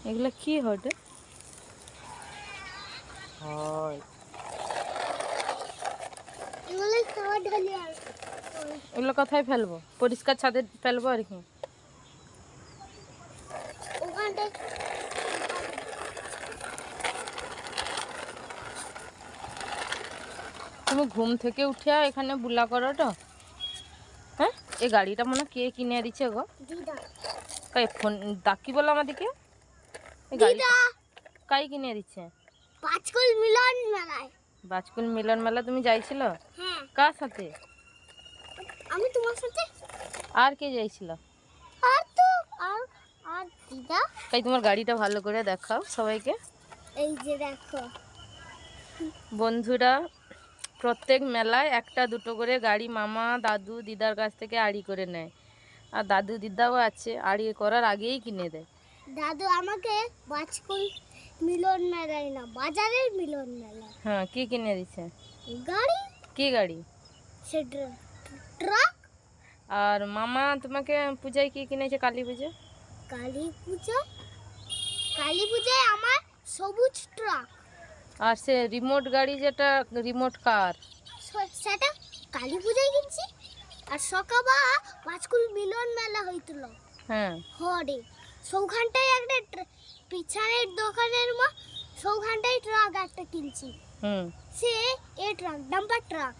এগুলো কি হটে? হয় এগুলো কোথায় ফেলবো? পরিষ্কার ছাদে ফেলবো আর কি। তুমি ঘুম থেকে উঠে এখানে বুলা করো তো? হ্যাঁ, এই গাড়িটা মনে কে কিনে দিচ্ছে গো? কাই ফোন ডাকি বলো আমাদেরকে। এই গাড়িটা কাই কিনে দিচ্ছে? বাজকুল মিলন মেলায়। বাজকুল মিলন মেলা তুমি যাইছিল? হ্যাঁ। কার সাথে? আমি তোমার সাথে। আর কে যাইছিল? আর তো আর আর দিদা। কাই তোমার গাড়িটা ভালো করে দেখাও সবাইকে। এই যে দেখো বন্ধুরা, প্রত্যেক মেলায় একটা দুটো করে গাড়ি মামা দাদু দিদার কাছ থেকে আড়ি করে নেয়। আর দাদু দিদাও আছে, আড়ি করার আগেই কিনে দেয়। দাদু আমাকে বাজকুল মিলন মেলায় না, বাজারের মিলন মেলা। হ্যাঁ, কি কিনে দিচ্ছে? গাড়ি। কি গাড়ি? সে ট্রাক। আর মামা তোমাকে পূজায় কি কিনেছে? কালী পুজো? কালী পূজা, কালী পূজায় আমার সবুজ ট্রাক। আর সে রিমোট গাড়ি যেটা রিমোট কার, সেটা কালী পূজায় কিনছি। আর সকাবা বাজকুল মিলন মেলা হইছিল। হ্যাঁ হরে সৌখানটায় একটা পিছনের দোকানের মা সৌখানটায় ট্রাক একটা কিনছি। হুম সে এ ট্রাক ডাম্পার ট্রাক